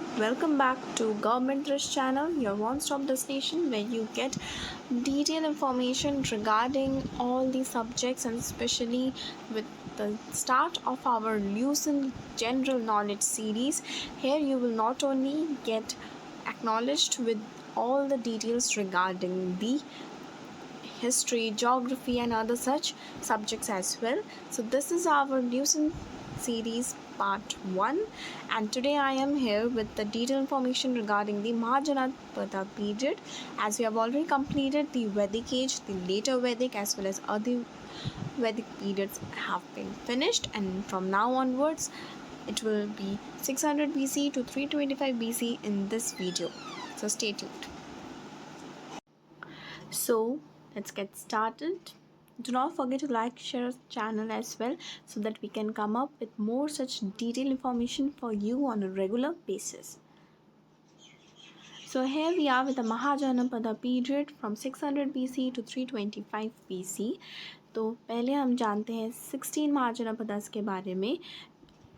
everyone, welcome back to Govt Drish channel, your one-stop destination where you get detailed information regarding all the subjects and especially with the start of our Lucent General Knowledge series. Here you will not only get acknowledged with all the details regarding the history, geography and other such subjects as well. So this is our Lucent series part 1, and today I am here with the detailed information regarding the Mahajanapadas period, as we have already completed the Vedic age, the later Vedic as well as other Vedic periods have been finished, and from now onwards it will be 600 BC to 325 BC in this video. So stay tuned. So let's get started. Do not forget to like, share our channel as well so that we can come up with more such detailed information for you on a regular basis. So here we are with the Mahajanapada period from 600 BC to 325 BC. तो पहले हम जानते हैं 16 Mahajanapadas के बारे में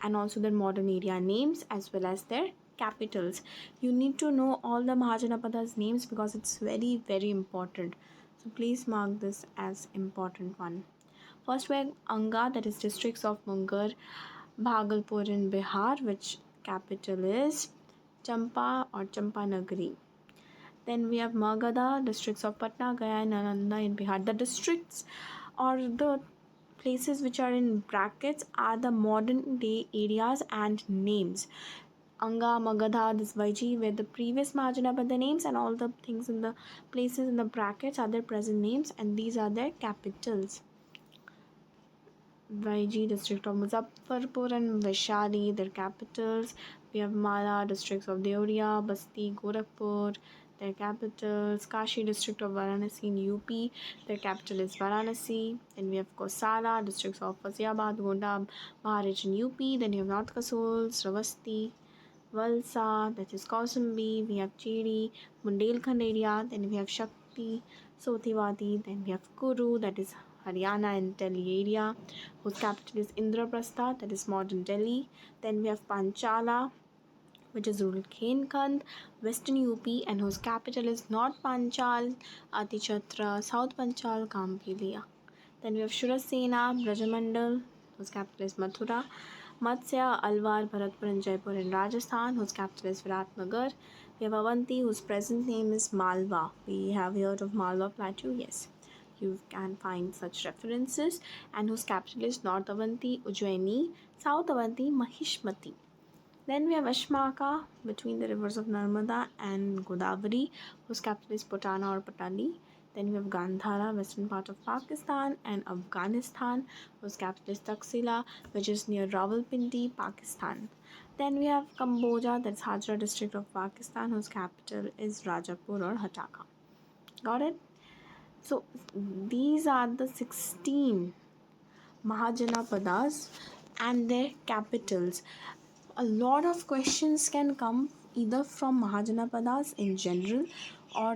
and also their modern area names as well as their capitals. You need to know all the Mahajanapadas names because it's very important. So please mark this as important one. First we have Anga, that is districts of Munger, Bhagalpur in Bihar, which capital is Champa or Champanagari. Then we have Magadha, districts of Patna, Gaya and Nalanda in Bihar. The districts or the places which are in brackets are the modern day areas and names. Anga, Magadha, this Vaiji were the previous Mahajanapada names, and all the things in the places in the brackets are their present names, and these are their capitals. Vaiji, district of Muzaffarpur and Vaishali, their capitals. We have Mala, districts of Deoria, Basti, Gorakhpur, their capitals. Kashi, district of Varanasi in UP, their capital is Varanasi. Then we have Kosala, districts of Faziabad, Gonda, Maharaj in UP. Then you have North Kasol, Sravasti, Valsa, that is Kausambi. We have Chedi, Bundelkhand area. Then we have Shakti, Sotiwadi. Then we have Kuru, that is Haryana and Delhi area, whose capital is Indraprastha, that is modern Delhi. Then we have Panchala, which is rural Khenkhand, western UP, and whose capital is North Panchal, Atichatra, South Panchal, Kampilia. Then we have Shurasena, Brajamandal, whose capital is Mathura. Matsya, Alwar, Bharatpur and Jaipur in Rajasthan, whose capital is Viratnagar. We have Avanti, whose present name is Malwa. We have heard of Malwa Plateau, yes. You can find such references, and whose capital is North Avanti, Ujjaini, South Avanti, Mahishmati. Then we have Ashmaka, between the rivers of Narmada and Godavari, whose capital is Potana or Patali. Then we have Gandhara, western part of Pakistan and Afghanistan, whose capital is Taxila, which is near Rawalpindi, Pakistan. Then we have Cambodia, that's Hajra district of Pakistan, whose capital is Rajapur or Hataka. Got it? So these are the 16 Mahajanapadas and their capitals. A lot of questions can come either from Mahajanapadas in general or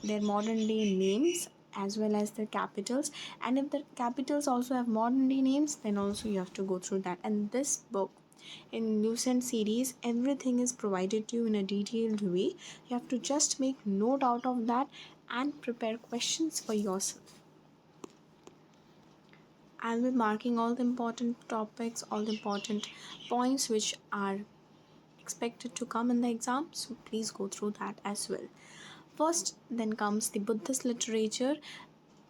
their modern day names as well as their capitals, and if the capitals also have modern day names, then also you have to go through that. And this book in Lucent series, everything is provided to you in a detailed way. You have to just make note out of that and prepare questions for yourself. I'll be marking all the important topics, all the important points which are expected to come in the exam, so please go through that as well. First, then comes the Buddhist literature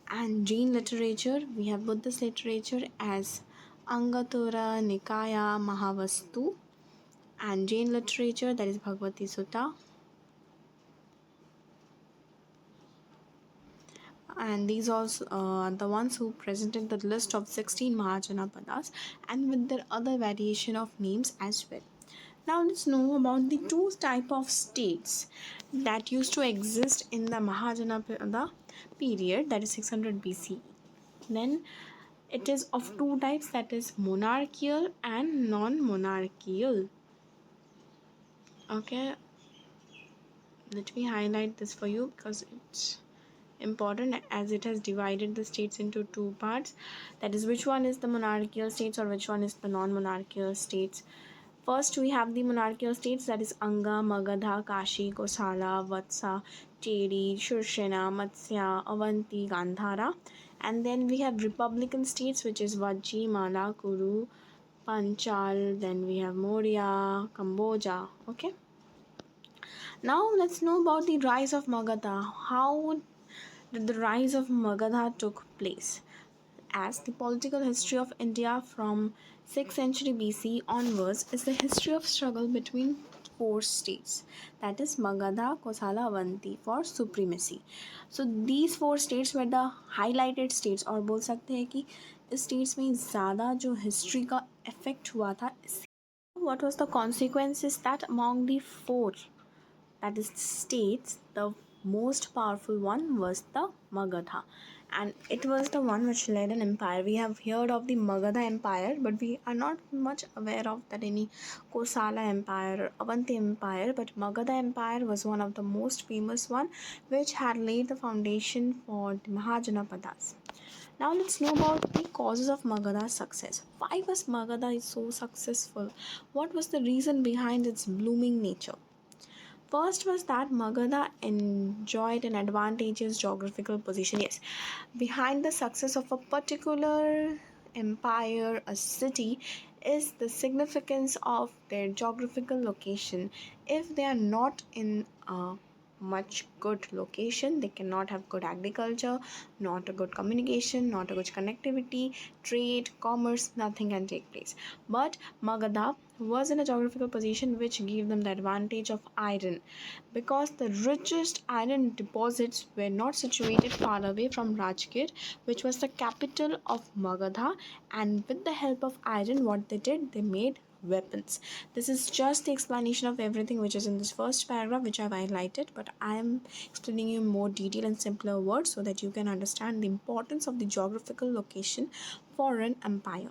and Jain literature. We have Buddhist literature as Angatura Nikaya Mahavastu, and Jain literature, that is Bhagavati Sutta. And these also are the ones who presented the list of 16 Mahajanapadas and with their other variation of names as well. Now let's know about the two type of states that used to exist in the Mahajanapada period, that is 600 BC. Then it is of two types, that is monarchical and non-monarchical. Okay, let me highlight this for you because it's important, as it has divided the states into two parts, that is which one is the monarchical states or which one is the non-monarchical states. First, we have the monarchical states, that is Anga, Magadha, Kashi, Kosala, Vatsa, Chedi, Shurshena, Matsya, Avanti, Gandhara. And then we have republican states, which is Vajji, Mala, Kuru, Panchal. Then we have Maurya, Cambodia. Okay. Now let's know about the rise of Magadha. How did the rise of Magadha took place? As the political history of India from 6th century BC onwards is the history of struggle between four states, that is Magadha, Kosala, Avanti, for supremacy. So these four states were the highlighted states, और बोल सकते हैं कि इस states में ज़्यादा जो history का effect हुआ था. What was the consequences? That among the four, that is states, the most powerful one was the Magadha, and it was the one which led an empire. We have heard of the Magadha empire, but we are not much aware of that any Kosala empire or Avanti empire. But Magadha empire was one of the most famous one, which had laid the foundation for the Mahajanapadas. Now let's know about the causes of Magadha's success. Why was Magadha so successful? What was the reason behind its blooming nature? First was that Magadha enjoyed an advantageous geographical position. Yes, behind the success of a particular empire, a city, is the significance of their geographical location. If they are not in a much good location, they cannot have good agriculture, not a good communication, not a good connectivity, trade, commerce, nothing can take place. But Magadha was in a geographical position which gave them the advantage of iron, because the richest iron deposits were not situated far away from Rajgir, which was the capital of Magadha. And with the help of iron, what they did, they made weapons. This is just the explanation of everything which is in this first paragraph, which I've highlighted, but I am explaining you in more detail and simpler words so that you can understand the importance of the geographical location for an empire.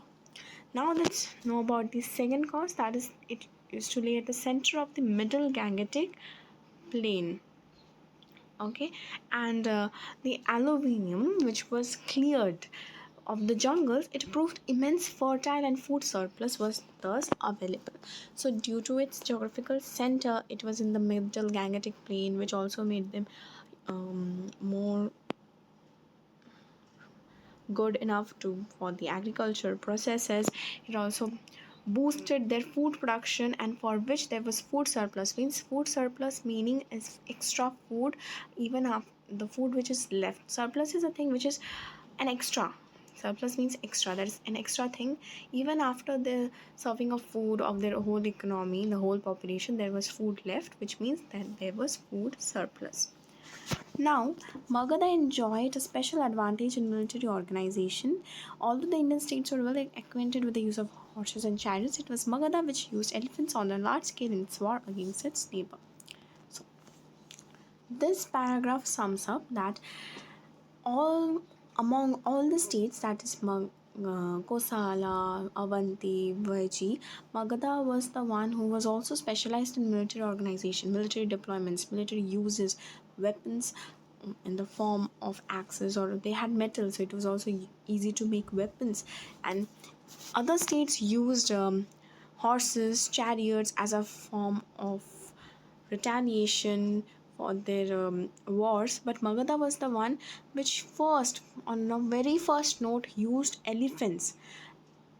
Now let's know about the second cause, that is it used to lay at the center of the middle Gangetic plain. Okay, and the aluminium which was cleared of the jungles, it proved immense fertile and food surplus was thus available. So due to its geographical center, it was in the middle Gangetic plain, which also made them more good enough to for the agriculture processes. It also boosted their food production, and for which there was food surplus. Means food surplus meaning is extra food even after the food which is left. Surplus is a thing which is an extra. Surplus means extra, that is an extra thing. Even after the serving of food of their whole economy, the whole population, there was food left, which means that there was food surplus. Now, Magadha enjoyed a special advantage in military organization. Although the Indian states were well acquainted with the use of horses and chariots, it was Magadha which used elephants on a large scale in its war against its neighbor. So, this paragraph sums up that among all the states, that is Kosala, Avanti, Vaiji, Magadha was the one who was also specialized in military organization, military deployments, military uses, weapons in the form of axes, or they had metal, so it was also easy to make weapons. And other states used horses, chariots as a form of retaliation for their wars. But Magadha was the one which first, on the very first note, used elephants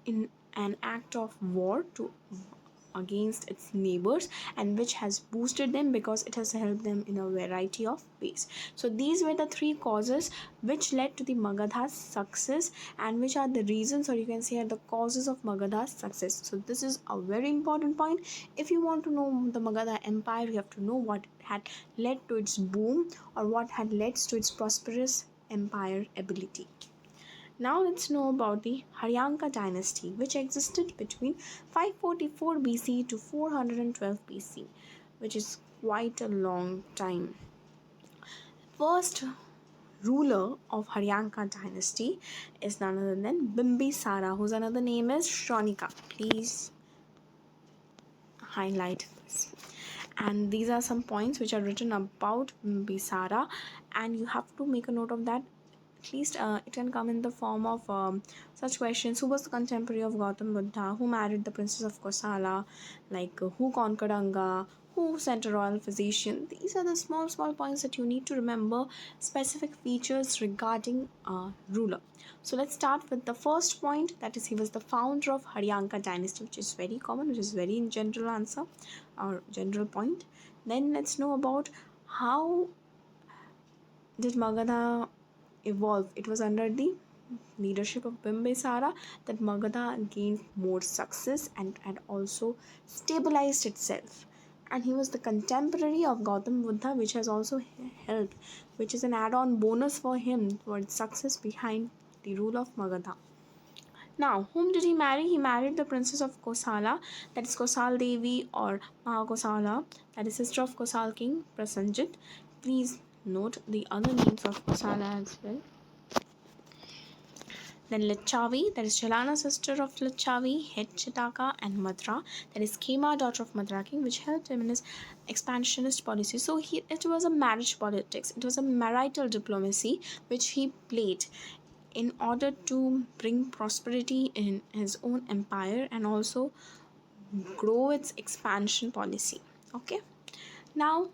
in an act of war to against its neighbors, and which has boosted them because it has helped them in a variety of ways. So these were the three causes which led to the Magadha's success, and which are the reasons, or you can say are the causes of Magadha's success. So this is a very important point. If you want to know the Magadha empire, you have to know what had led to its boom, or what had led to its prosperous empire ability. Now let's know about the Haryanka dynasty, which existed between 544 BC to 412 BC, which is quite a long time. First ruler of Haryanka dynasty is none other than Bimbisara, whose another name is Shronika. Please highlight this. And these are some points which are written about Bimbisara, and you have to make a note of that. at least it can come in the form of such questions. Who was the contemporary of Gautam Buddha? Who married the princess of Kosala? Like who conquered Anga? Who sent a royal physician? These are the small points that you need to remember, specific features regarding a ruler. So let's start with the first point, that is he was the founder of Haryanka dynasty, which is very common, which is very in general answer or general point. Then let's know about how did Magadha evolve. It was under the leadership of Bimbisara that Magadha gained more success and had also stabilized itself. And he was the contemporary of Gautam Buddha, which has also helped, which is an add-on bonus for him towards success behind the rule of Magadha. Now, whom did he marry? He married the princess of Kosala, that is Kosal Devi or Mahakosala, that is sister of Kosal king Prasenjit. Please note the other names of Kosala as well. Then Lichavi, that is Chalana, sister of Lichavi, Hetchitaka, and Madra, that is Kema, daughter of Madra king, which helped him in his expansionist policy. So it was a marriage politics, it was a marital diplomacy which he played in order to bring prosperity in his own empire and also grow its expansion policy. Okay, now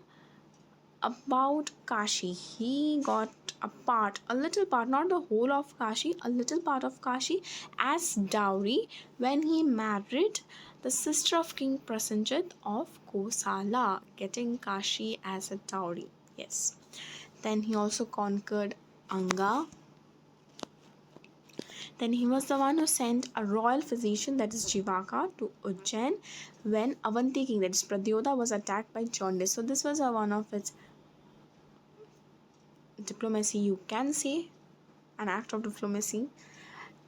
about Kashi, he got a little part, not the whole of Kashi, a little part of Kashi as dowry when he married the sister of King Prasenjit of Kosala, getting Kashi as a dowry. Yes. Then he also conquered Anga. Then he was the one who sent a royal physician, that is Jivaka, to Ujjain when Avanti king, that is Pradyodha, was attacked by jaundice. So this was one of its diplomacy, you can say, an act of diplomacy.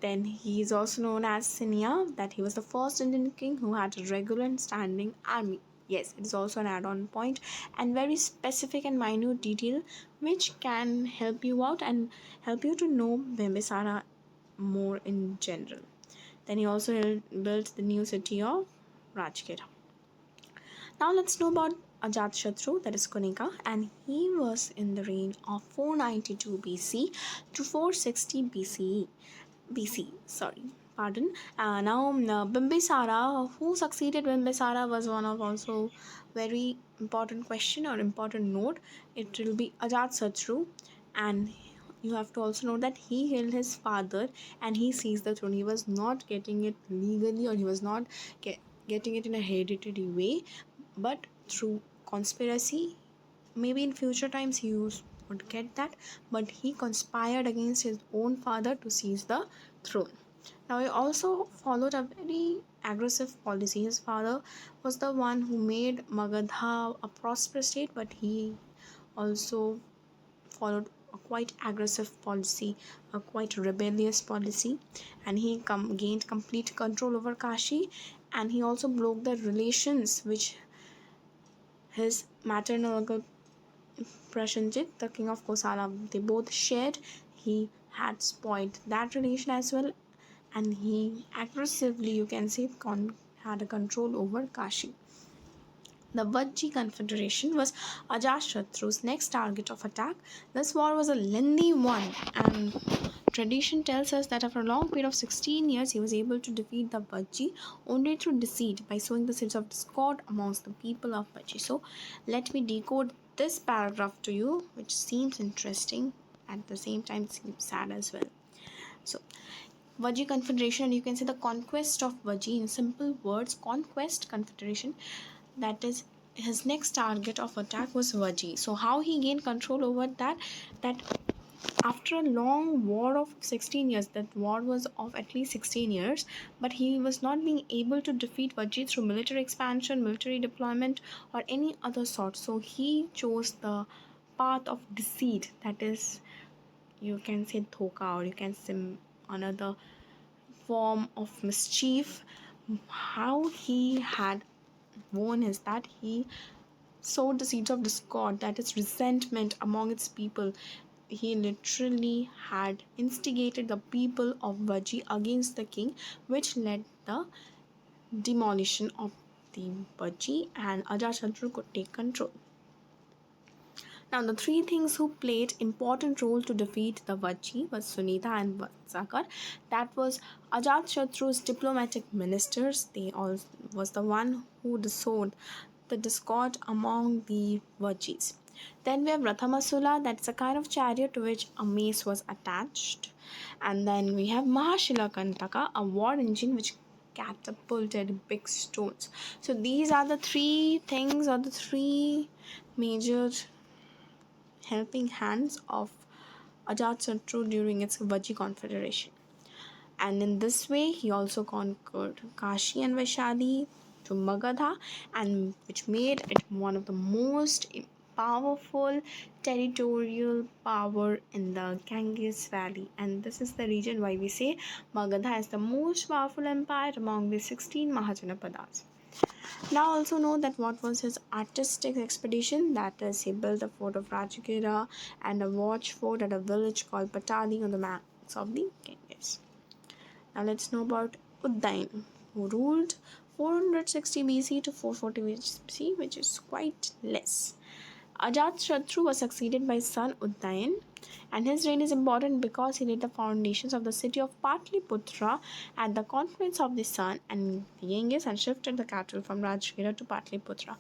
Then he is also known as Sinia, that he was the first Indian king who had a regular and standing army. Yes, it is also an add-on point and very specific and minute detail which can help you out and help you to know Bimbisara more in general. Then he also built the new city of Rajgir. Now let's know about Ajatashatru, that is Kunika, and he was in the reign of 492 BC to 460 BCE. BC, sorry, pardon. Now Bimbisara, who succeeded Bimbisara, was one of also very important question or important note. It will be Ajatashatru, and you have to also know that he killed his father and he seized the throne. He was not getting it legally, or he was not getting it in a hereditary way, but through conspiracy. Maybe in future times he would get that, but he conspired against his own father to seize the throne. Now he also followed a very aggressive policy. His father was the one who made Magadha a prosperous state, but he also followed a quite aggressive policy, a quite rebellious policy, and he gained complete control over Kashi, and he also broke the relations which his maternal uncle Prasenjit, the king of Kosala, they both shared. He had spoiled that relation as well, and he aggressively, you can say, had a control over Kashi. The Vajji Confederation was Ajatashatru's next target of attack. This war was a lengthy one, and tradition tells us that after a long period of 16 years, he was able to defeat the Vajji only through deceit, by sowing the seeds of discord amongst the people of Vajji. So, let me decode this paragraph to you, which seems interesting, at the same time seems sad as well. So, Vajji Confederation, and you can say the conquest of Vajji in simple words, conquest confederation, that is his next target of attack was Vajji. So how he gained control over that after a long war of 16 years, that war was of at least 16 years, but he was not being able to defeat Vajji through military expansion, military deployment, or any other sort. So he chose the path of deceit, that is, you can say dhoka, or you can say another form of mischief. How he had won is that he sowed the seeds of discord, that is resentment among its people. He literally had instigated the people of Vajji against the king, which led the demolition of the Vajji, and Ajatashatru could take control. Now, the three things who played important role to defeat the Vajji was Sunita and Vatsakar. That was Ajatshatru's diplomatic ministers. They all was the one who sowed the discord among the Vajjis. Then we have Rathamasula, that's a kind of chariot to which a mace was attached. And then we have Mahashilakantaka, a war engine which catapulted big stones. So these are the three things or the three major helping hands of Ajatsattu during its Vajji confederation. And in this way, he also conquered Kashi and Vaishali to Magadha, and which made it one of the most powerful territorial power in the Ganges Valley. And this is the reason why we say Magadha is the most powerful empire among the 16 Mahajanapadas. Now also know that what was his artistic expedition, that is he built a fort of Rajagiri and a watch fort at a village called Patali on the banks of the Ganges. Now let's know about Uddain, who ruled 460 BC to 440 BC, which is quite less. Ajatsattu was succeeded by his son Uddain, and his reign is important because he laid the foundations of the city of Patliputra at the confluence of the Sun and the Ganges and shifted the capital from Rajagiri to Patliputra.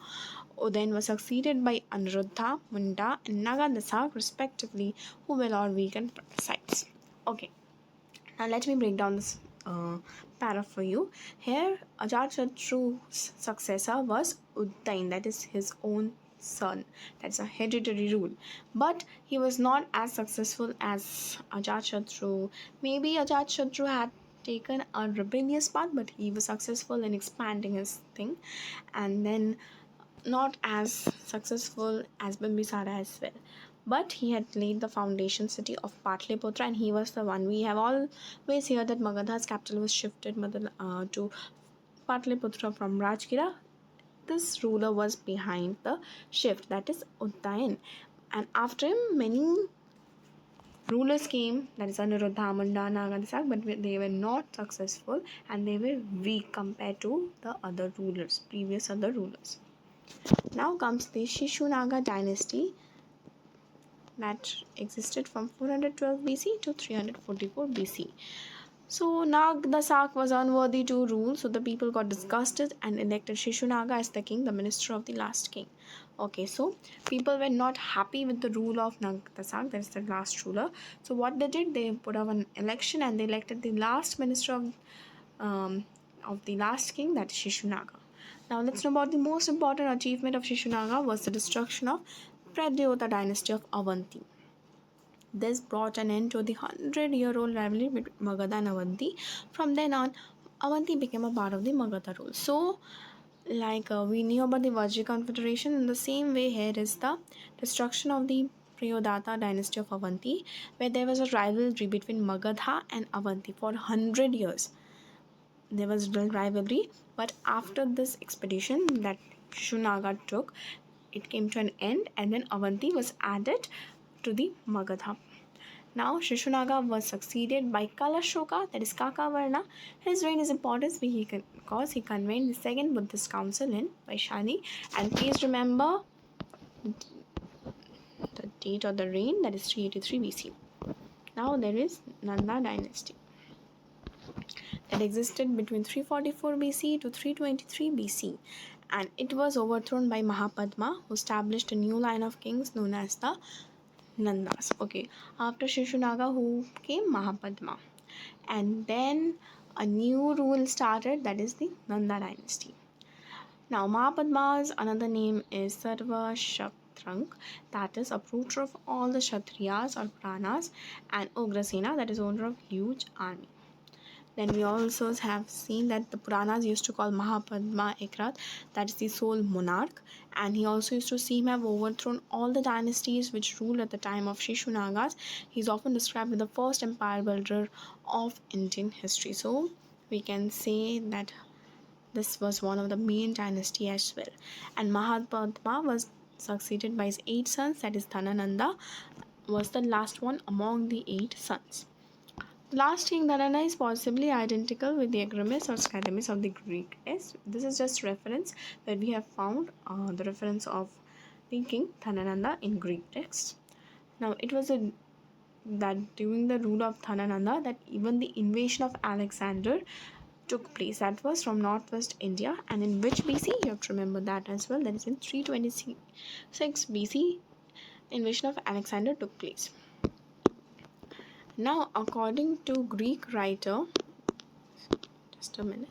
Uddain was succeeded by Anuruddha, Munda, and Nagadasa, respectively, who were all vegan sites. Okay, now let me break down this para for you. Here, Ajatsattu's successor was Uddain, that is his own son. That's a hereditary rule. But he was not as successful as Ajatsattu. Maybe Ajatsattu had taken a rebellious path, but he was successful in expanding his thing, and then not as successful as Bimbisara as well. But he had laid the foundation city of Patliputra, and he was the one. We have always heard that Magadha's capital was shifted to Patliputra from Rajgiri. This ruler was behind the shift, that is Uddain. And after him, many rulers came, that is Anuruddha, Munda, Nagadasa, but they were not successful and they were weak compared to the other rulers, previous other rulers. Now comes the Shishunaga dynasty that existed from 412 BC to 344 BC. So Nagdasak was unworthy to rule, so the people got disgusted and elected Shishunaga as the king, the minister of the last king. Okay, so people were not happy with the rule of Nagdasak, that is the last ruler. So what they did, they put up an election and they elected the last minister of the last king, that is Shishunaga. Now let's know about the most important achievement of Shishunaga was the destruction of Pradyota dynasty of Avanti. This brought an end to the 100-year-old rivalry between Magadha and Avanti. From then on, Avanti became a part of the Magadha rule. So, we knew about the Vajji confederation, in the same way here is the destruction of the Priyodata dynasty of Avanti, where there was a rivalry between Magadha and Avanti for 100 years. There was real rivalry, but after this expedition that Shunaga took, it came to an end, and then Avanti was added to the Magadha. Now Shishunaga was succeeded by Kalashoka, that is Kakavarna. His reign is important because he convened the second Buddhist council in Vaishali. And please remember the date of the reign, that is 383 BC. Now there is Nanda dynasty that existed between 344 BC to 323 BC, and it was overthrown by Mahapadma, who established a new line of kings known as the Nandas. Okay, after Shishunaga, who came? Mahapadma, and then a new rule started, that is the Nanda dynasty. Now Mahapadma's another name is Sarva Shaktrank, that is uprooter of all the Kshatriyas or Pranas, and Ugrasena, that is owner of huge army. Then we also have seen that the Puranas used to call Mahapadma Ekrat, that is the sole monarch, and he also used to seem to have overthrown all the dynasties which ruled at the time of Shishunagas. He is often described as the first empire builder of Indian history. So we can say that this was one of the main dynasty as well. And Mahapadma was succeeded by his 8 sons, that is Dhanananda was the last one among the 8 sons. Last king Dhanana is possibly identical with the Agrimis or Skyremis of the Greek. Yes, this is just reference where we have found the reference of the king Dhanananda in Greek texts. Now, it was that during the rule of Dhanananda that even the invasion of Alexander took place. That was from northwest India. And in which BC? You have to remember that as well. That is in 326 BC, invasion of Alexander took place. Now, according to Greek writer, just a minute,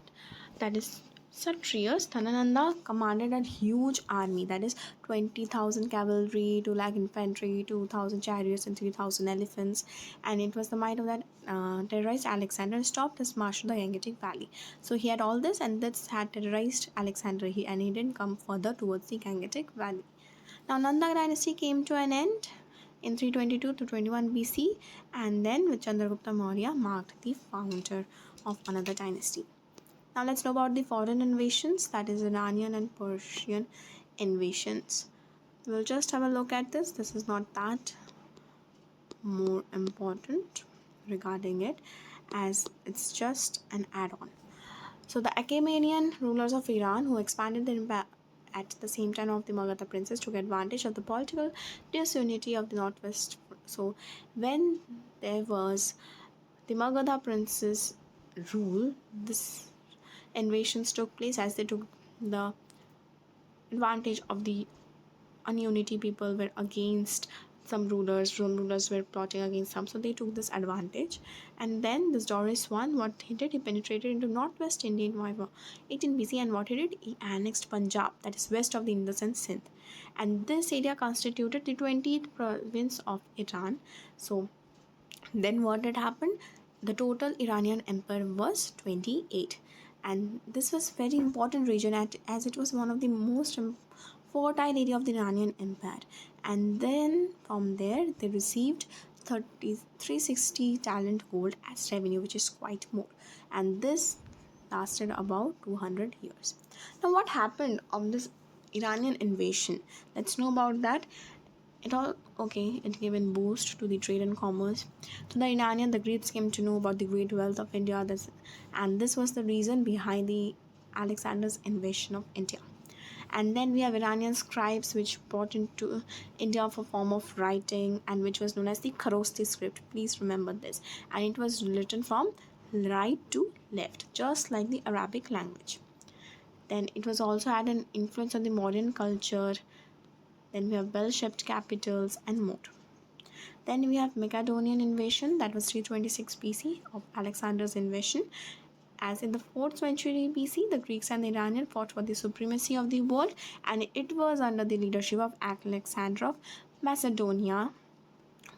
that is Satrius, Dhanananda commanded a huge army, that is 20,000 cavalry, 2 lakh infantry, 2,000 chariots, and 3,000 elephants. And it was the might of that terrorized Alexander and stopped his march to the Gangetic Valley. So he had all this, and this had terrorized Alexander, and he didn't come further towards the Gangetic Valley. Now, Nanda dynasty came to an end in 322 to 21 BC, and then with Chandragupta Maurya marked the founder of another dynasty. Now let's know about the foreign invasions, that is Iranian and Persian invasions. We'll just have a look at this. This is not that more important regarding it, as it's just an add-on. So the Achaemenian rulers of Iran, who expanded their empire at the same time of the Magadha princes, took advantage of the political disunity of the northwest. So when there was the Magadha princes rule, this invasions took place as they took the advantage of the ununity. People were against some rulers were plotting against some, so they took this advantage. And then this Doris I, what he did, he penetrated into northwest India in 18 BC, and what he did, he annexed Punjab, that is west of the Indus and Sindh, and this area constituted the 20th province of Iran. So then what had happened, the total Iranian empire was 28, and this was very important region as it was one of the most fertile area of the Iranian empire. And then from there they received 360 talent gold as revenue, which is quite more, and this lasted about 200 years. Now what happened of this Iranian invasion? Let's know about that. It gave a boost to the trade and commerce. So the Greeks came to know about the great wealth of India, and this was the reason behind the Alexander's invasion of India. And then we have Iranian scribes, which brought into India for form of writing, and which was known as the Kharosti script. Please remember this. And it was written from right to left, just like the Arabic language. Then it was also had an influence on the modern culture. Then we have bell-shaped capitals and more. Then we have Macedonian invasion, that was 326 BC of Alexander's invasion. As in the 4th century BC, the Greeks and the Iranians fought for the supremacy of the world, and it was under the leadership of Alexander of Macedonia,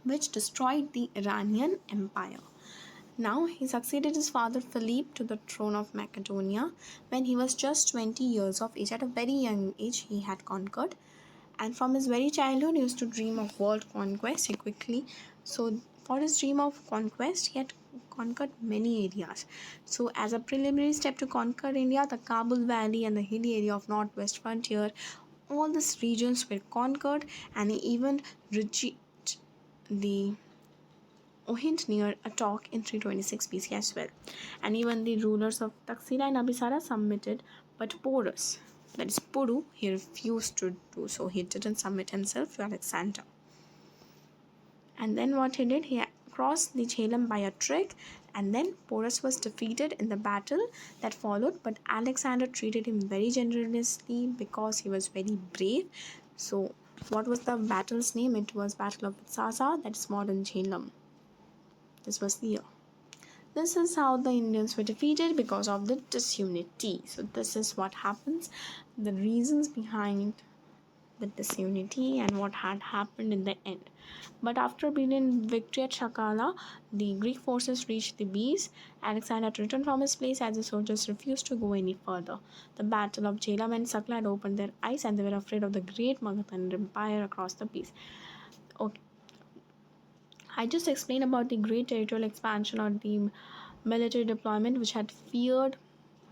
which destroyed the Iranian Empire. Now, he succeeded his father Philip to the throne of Macedonia when he was just 20 years of age. At a very young age, he had conquered, and from his very childhood, he used to dream of world conquest. So for his dream of conquest, he had conquered many areas. So as a preliminary step to conquer India, the Kabul Valley and the hilly area of northwest frontier, all these regions were conquered, and he even reached the Ohint near Attock in 326 BC as well. And even the rulers of Taxila and Abhisara submitted, but Porus, that is Puru, he refused to do so. He didn't submit himself to Alexander. And then what he did, he crossed the Jhelum by a trick, and then Porus was defeated in the battle that followed, but Alexander treated him very generously because he was very brave. So what was the battle's name? It was Battle of Sasa, that is modern Jhelum. This was the year. This is how the Indians were defeated, because of the disunity. So this is what happens, the reasons behind the disunity and what had happened in the end. But after brilliant victory at Shakala, the Greek forces reached the Bees. Alexander had returned from his place as the soldiers refused to go any further. The Battle of Jhelum and Sakla had opened their eyes, and they were afraid of the great Magadha Empire across the Bees. Okay, I just explained about the great territorial expansion or the military deployment which had feared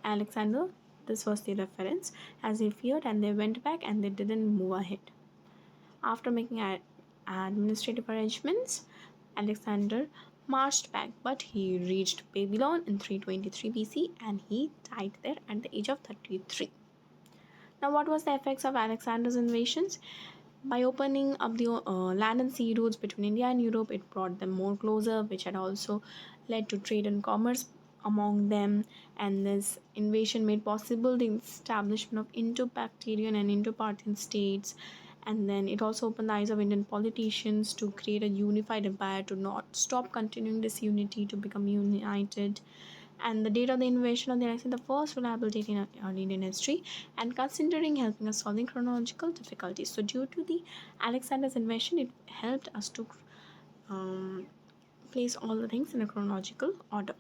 Alexander. This was the reference, as they feared, and they went back and they didn't move ahead. After making administrative arrangements, Alexander marched back, but he reached Babylon in 323 BC and he died there at the age of 33. Now, what was the effects of Alexander's invasions? By opening up the land and sea routes between India and Europe, it brought them more closer, which had also led to trade and commerce among them. And this invasion made possible the establishment of Indo-Bactrian and Indo-Parthian states. And then it also opened the eyes of Indian politicians to create a unified empire, to not stop continuing this unity, to become united. And the date of the invasion of the Alexei, the first reliable date in Indian history, and considering helping us solving chronological difficulties. So, due to the Alexander's invasion, it helped us to um, place all the things in a chronological order.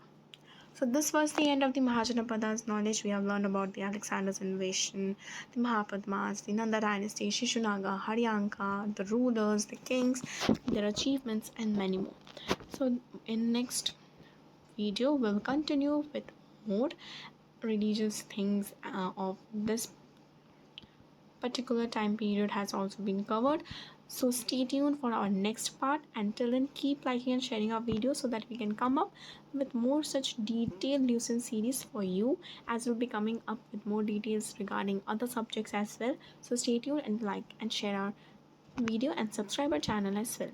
So this was the end of the Mahajanapadas knowledge. We have learned about the Alexander's invasion, the Mahapadmas, the Nanda dynasty, Shishunaga, Haryanka, the rulers, the kings, their achievements, and many more. So in next video, we'll continue with more religious things of this particular time period has also been covered. So stay tuned for our next part. Until then, keep liking and sharing our videos so that we can come up with more such detailed Lucent series for you, as we'll be coming up with more details regarding other subjects as well. So stay tuned and like and share our video and subscribe our channel as well.